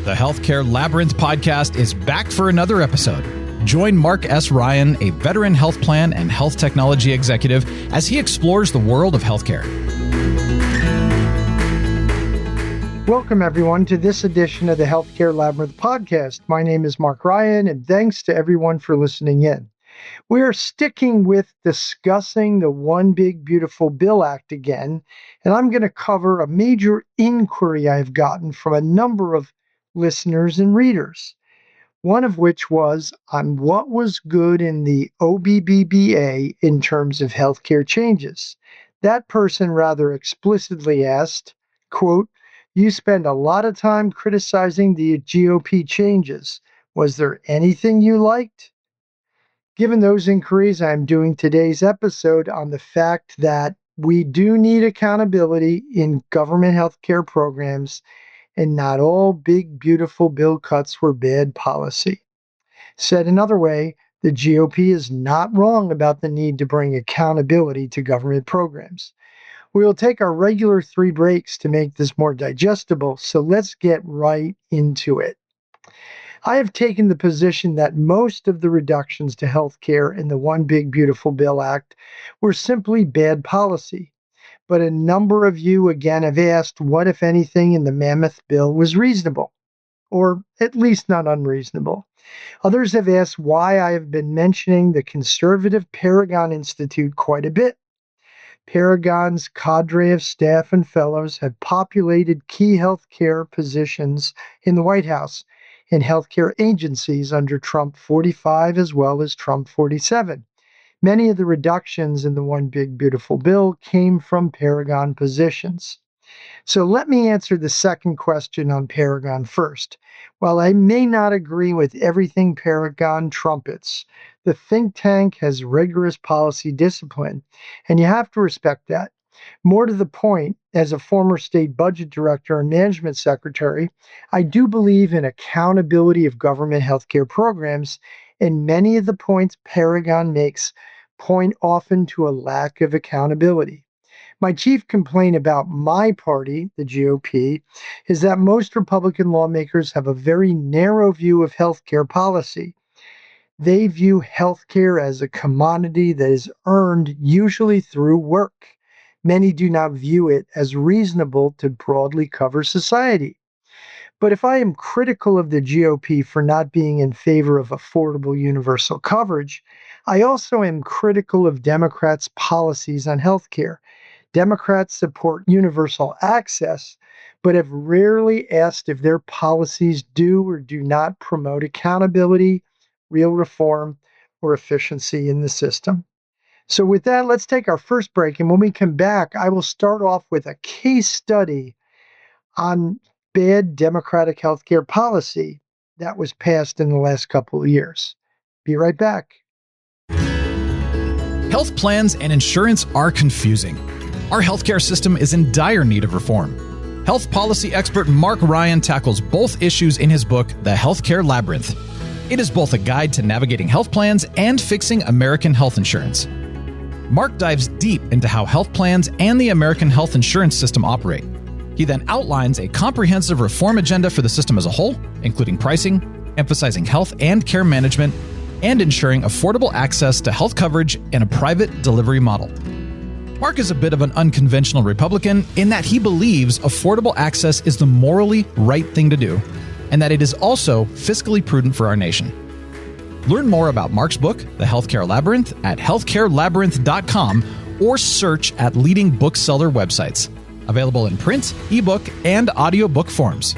The Healthcare Labyrinth Podcast is back for another episode. Join Marc S. Ryan, a veteran health plan and health technology executive, as he explores the world of healthcare. Welcome, everyone, to this edition of the Healthcare Labyrinth Podcast. My name is Marc Ryan, and thanks to everyone for listening in. We are sticking with discussing the One Big Beautiful Bill Act again, and I'm going to cover a major inquiry I've gotten from a number of listeners and readers, one of which was on what was good in the OBBBA in terms of healthcare changes. That person rather explicitly asked, quote, "You spend a lot of time criticizing the GOP changes. Was there anything you liked?" Given those inquiries, I'm doing today's episode on the fact that we do need accountability in government healthcare programs, and not all big, beautiful bill cuts were bad policy. Said another way, the GOP is not wrong about the need to bring accountability to government programs. We will take our regular 3 breaks to make this more digestible, so let's get right into it. I have taken the position that most of the reductions to healthcare in the One Big Beautiful Bill Act were simply bad policy. But a number of you again have asked what, if anything, in the mammoth bill was reasonable, or at least not unreasonable. Others have asked why I have been mentioning the conservative Paragon Institute quite a bit. Paragon's cadre of staff and fellows have populated key healthcare positions in the White House and healthcare agencies under Trump 45 as well as Trump 47. Many of the reductions in the One Big Beautiful Bill came from Paragon positions. So let me answer the second question on Paragon first. While I may not agree with everything Paragon trumpets, the think tank has rigorous policy discipline, and you have to respect that. More to the point, as a former state budget director and management secretary, I do believe in accountability of government healthcare programs, and many of the points Paragon makes point often to a lack of accountability. My chief complaint about my party, the GOP, is that most Republican lawmakers have a very narrow view of healthcare policy. They view healthcare as a commodity that is earned usually through work. Many do not view it as reasonable to broadly cover society. But if I am critical of the GOP for not being in favor of affordable universal coverage, I also am critical of Democrats' policies on healthcare. Democrats support universal access, but have rarely asked if their policies do or do not promote accountability, real reform, or efficiency in the system. So with that, let's take our first break, and when we come back, I will start off with a case study on bad Democratic healthcare policy that was passed in the last couple of years. Be right back. Health plans and insurance are confusing. Our healthcare system is in dire need of reform. Health policy expert Marc Ryan tackles both issues in his book, The Healthcare Labyrinth. It is both a guide to navigating health plans and fixing American health insurance. Marc dives deep into how health plans and the American health insurance system operate. He then outlines a comprehensive reform agenda for the system as a whole, including pricing, emphasizing health and care management, and ensuring affordable access to health coverage in a private delivery model. Marc is a bit of an unconventional Republican in that he believes affordable access is the morally right thing to do, and that it is also fiscally prudent for our nation. Learn more about Marc's book, The Healthcare Labyrinth, at healthcarelabyrinth.com or search at leading bookseller websites. Available in print, ebook, and audiobook forms.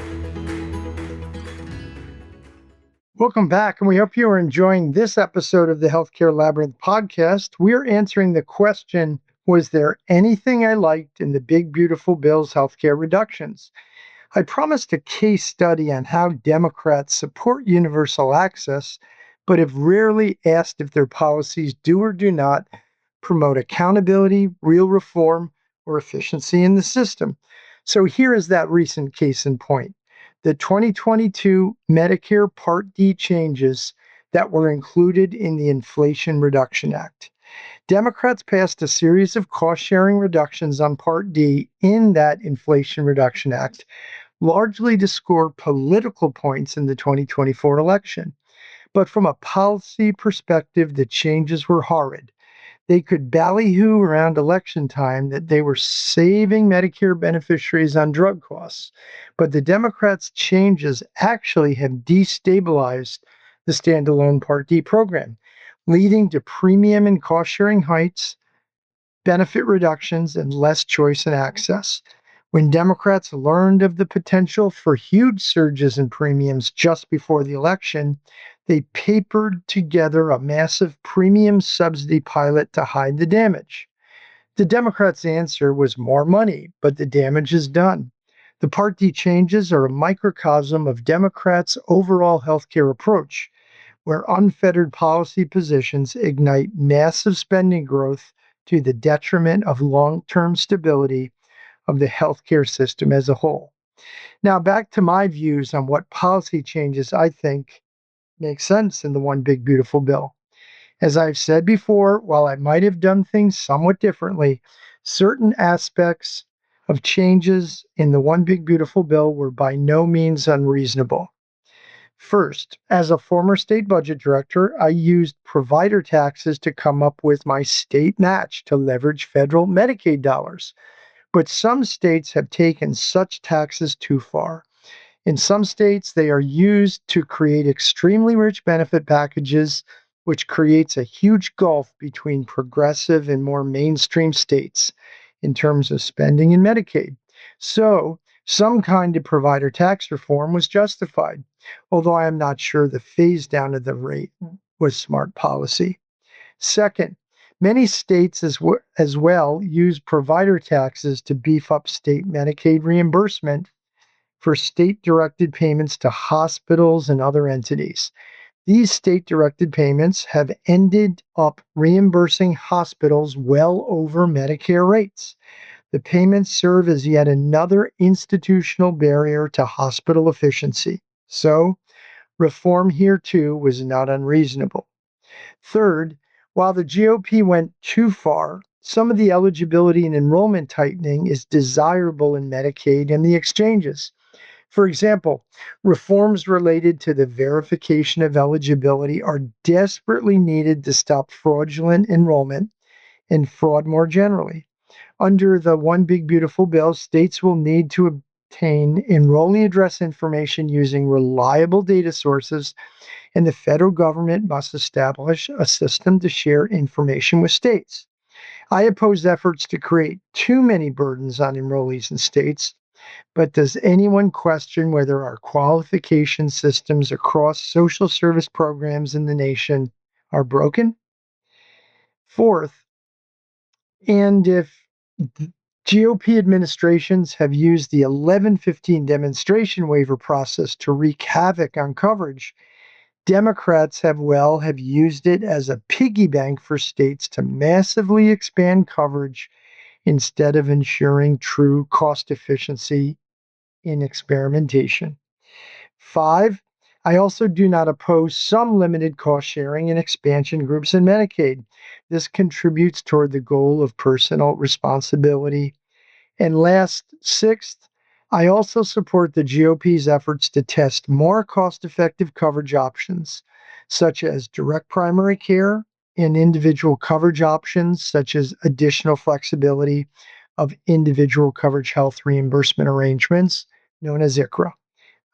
Welcome back, and we hope you are enjoying this episode of the Healthcare Labyrinth Podcast. We're answering the question, was there anything I liked in the Big Beautiful Bill's healthcare reductions? I promised a case study on how Democrats support universal access, but have rarely asked if their policies do or do not promote accountability, real reform, or efficiency in the system. So here is that recent case in point. The 2022 Medicare Part D changes that were included in the Inflation Reduction Act. Democrats passed a series of cost-sharing reductions on Part D in that Inflation Reduction Act, largely to score political points in the 2024 election. But from a policy perspective, the changes were horrid. They could ballyhoo around election time that they were saving Medicare beneficiaries on drug costs. But the Democrats' changes actually have destabilized the standalone Part D program, leading to premium and cost-sharing heights, benefit reductions, and less choice and access. When Democrats learned of the potential for huge surges in premiums just before the election, they papered together a massive premium subsidy pilot to hide the damage. The Democrats' answer was more money, but the damage is done. The Part D changes are a microcosm of Democrats' overall healthcare approach, where unfettered policy positions ignite massive spending growth to the detriment of long-term stability of the healthcare system as a whole. Now, back to my views on what policy changes I think make sense in the One Big Beautiful Bill. As I've said before, while I might have done things somewhat differently, certain aspects of changes in the One Big Beautiful Bill were by no means unreasonable. First, as a former state budget director, I used provider taxes to come up with my state match to leverage federal Medicaid dollars. But some states have taken such taxes too far. In some states, they are used to create extremely rich benefit packages, which creates a huge gulf between progressive and more mainstream states in terms of spending in Medicaid. So, some kind of provider tax reform was justified, although I am not sure the phase down of the rate was smart policy. Second, many states as well use provider taxes to beef up state Medicaid reimbursement for state-directed payments to hospitals and other entities. These state-directed payments have ended up reimbursing hospitals well over Medicare rates. The payments serve as yet another institutional barrier to hospital efficiency. So, reform here too was not unreasonable. Third, while the GOP went too far, some of the eligibility and enrollment tightening is desirable in Medicaid and the exchanges. For example, reforms related to the verification of eligibility are desperately needed to stop fraudulent enrollment and fraud more generally. Under the One Big Beautiful Bill, states will need to obtain enrollee address information using reliable data sources, and the federal government must establish a system to share information with states. I oppose efforts to create too many burdens on enrollees in states, but does anyone question whether our qualification systems across social service programs in the nation are broken? Fourth, and if GOP administrations have used the 1115 demonstration waiver process to wreak havoc on coverage, Democrats have used it as a piggy bank for states to massively expand coverage instead of ensuring true cost efficiency in experimentation. 5, I also do not oppose some limited cost sharing and expansion groups in Medicaid. This contributes toward the goal of personal responsibility. And last, 6th, I also support the GOP's efforts to test more cost-effective coverage options, such as direct primary care and individual coverage options, such as additional flexibility of individual coverage health reimbursement arrangements, known as ICHRA.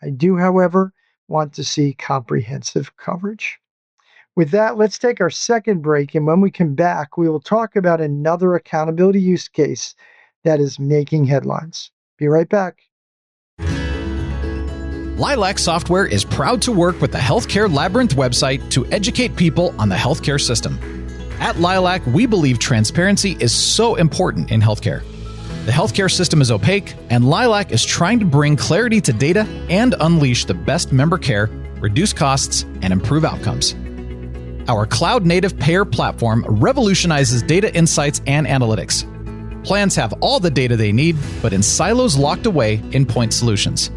I do, however, want to see comprehensive coverage. With that, let's take our second break, and when we come back, we will talk about another accountability use case that is making headlines. Be right back. Lilac Software is proud to work with the Healthcare Labyrinth website to educate people on the healthcare system. At Lilac, we believe transparency is so important in healthcare. The healthcare system is opaque, and Lilac is trying to bring clarity to data and unleash the best member care, reduce costs, and improve outcomes. Our cloud-native payer platform revolutionizes data insights and analytics. Plans have all the data they need, but in silos locked away in point solutions.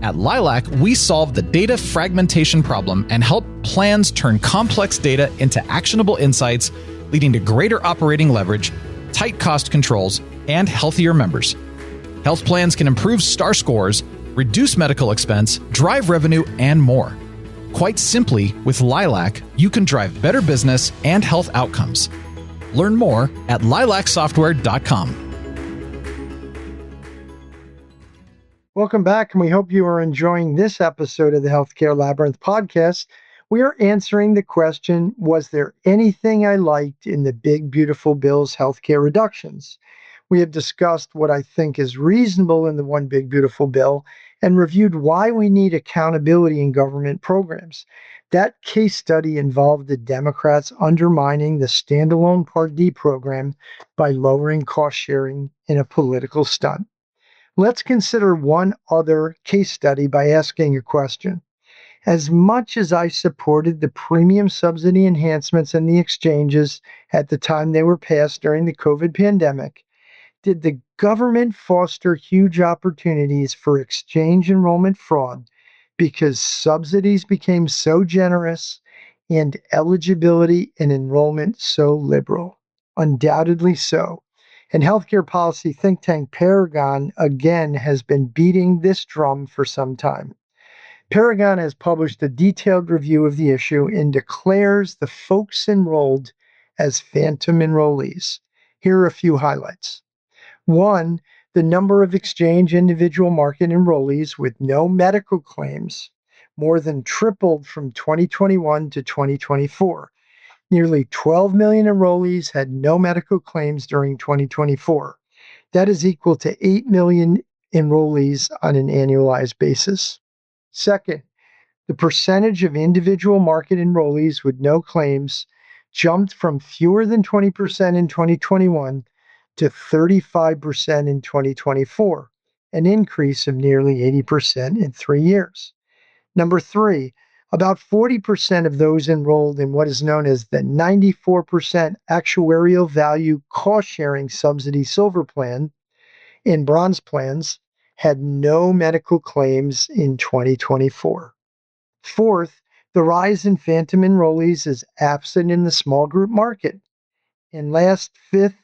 At Lilac, we solve the data fragmentation problem and help plans turn complex data into actionable insights, leading to greater operating leverage, tight cost controls, and healthier members. Health plans can improve star scores, reduce medical expense, drive revenue, and more. Quite simply, with Lilac, you can drive better business and health outcomes. Learn more at lilacsoftware.com. Welcome back, and we hope you are enjoying this episode of the Healthcare Labyrinth Podcast. We are answering the question, was there anything I liked in the Big Beautiful Bill's healthcare reductions? We have discussed what I think is reasonable in the One Big Beautiful Bill and reviewed why we need accountability in government programs. That case study involved the Democrats undermining the standalone Part D program by lowering cost sharing in a political stunt. Let's consider one other case study by asking a question. As much as I supported the premium subsidy enhancements in the exchanges at the time they were passed during the COVID pandemic, did the government foster huge opportunities for exchange enrollment fraud because subsidies became so generous and eligibility and enrollment so liberal? Undoubtedly so. And healthcare policy think tank Paragon, again, has been beating this drum for some time. Paragon has published a detailed review of the issue and declares the folks enrolled as phantom enrollees. Here are a few highlights. 1, the number of exchange individual market enrollees with no medical claims more than tripled from 2021 to 2024. Nearly 12 million enrollees had no medical claims during 2024. That is equal to 8 million enrollees on an annualized basis. Second, the percentage of individual market enrollees with no claims jumped from fewer than 20% in 2021 to 35% in 2024, an increase of nearly 80% in 3 years. Number 3, about 40% of those enrolled in what is known as the 94% actuarial value cost-sharing subsidy silver plan and bronze plans had no medical claims in 2024. Fourth, the rise in phantom enrollees is absent in the small group market. And last, fifth,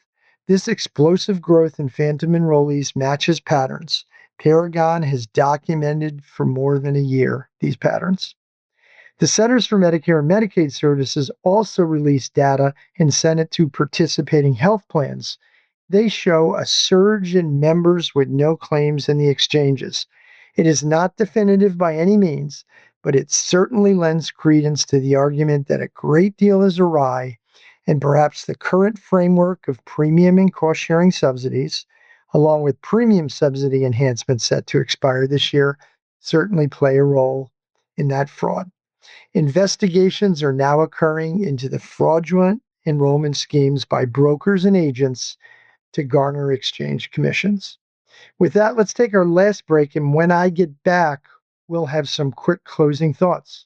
this explosive growth in phantom enrollees matches patterns. Paragon has documented for more than a year these patterns. The Centers for Medicare and Medicaid Services also released data and sent it to participating health plans. They show a surge in members with no claims in the exchanges. It is not definitive by any means, but it certainly lends credence to the argument that a great deal is awry, and perhaps the current framework of premium and cost-sharing subsidies, along with premium subsidy enhancements set to expire this year, certainly play a role in that fraud. Investigations are now occurring into the fraudulent enrollment schemes by brokers and agents to garner exchange commissions. With that, let's take our last break, and when I get back, we'll have some quick closing thoughts.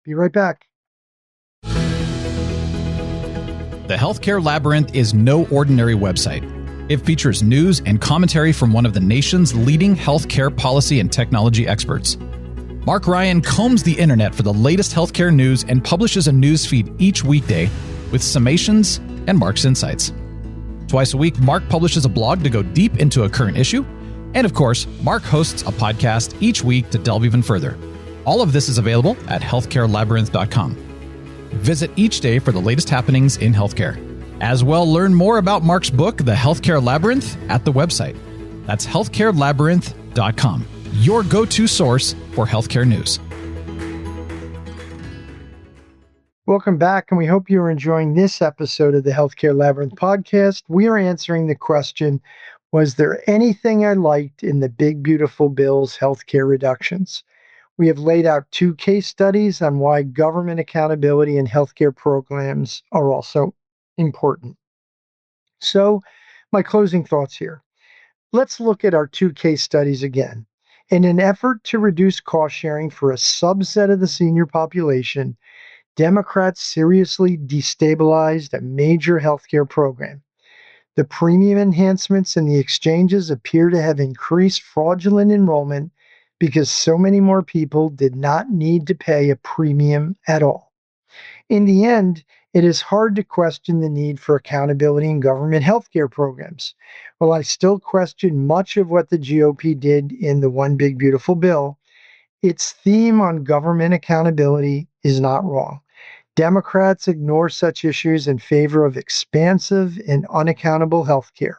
Be right back. The Healthcare Labyrinth is no ordinary website. It features news and commentary from one of the nation's leading healthcare policy and technology experts. Marc Ryan combs the internet for the latest healthcare news and publishes a news feed each weekday with summations and Marc's insights. Twice a week, Marc publishes a blog to go deep into a current issue. And of course, Marc hosts a podcast each week to delve even further. All of this is available at healthcarelabyrinth.com. Visit each day for the latest happenings in healthcare. As well, learn more about Marc's book, The Healthcare Labyrinth, at the website. That's healthcarelabyrinth.com, your go-to source for healthcare news. Welcome back, and we hope you are enjoying this episode of the Healthcare Labyrinth Podcast. We are answering the question, was there anything I liked in the Big Beautiful Bill's healthcare reductions? We have laid out 2 case studies on why government accountability in healthcare programs are also important. So, my closing thoughts here. Let's look at our 2 case studies again. In an effort to reduce cost sharing for a subset of the senior population, Democrats seriously destabilized a major healthcare program. The premium enhancements in the exchanges appear to have increased fraudulent enrollment because so many more people did not need to pay a premium at all. In the end, It is hard to question the need for accountability in government healthcare programs. While I still question much of what the GOP did in the One Big Beautiful Bill, its theme on government accountability is not wrong. Democrats ignore such issues in favor of expansive and unaccountable healthcare.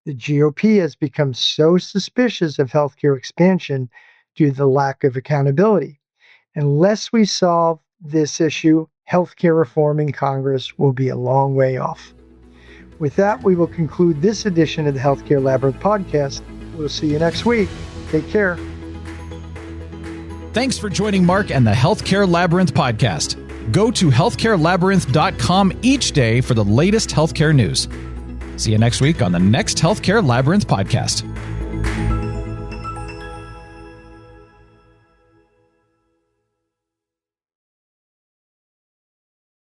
The GOP has become so suspicious of healthcare expansion due to the lack of accountability. Unless we solve this issue, healthcare reform in Congress will be a long way off. With that, we will conclude this edition of the Healthcare Labyrinth Podcast. We'll see you next week. Take care. Thanks for joining Mark and the Healthcare Labyrinth Podcast. Go to healthcarelabyrinth.com each day for the latest healthcare news. See you next week on the next Healthcare Labyrinth Podcast.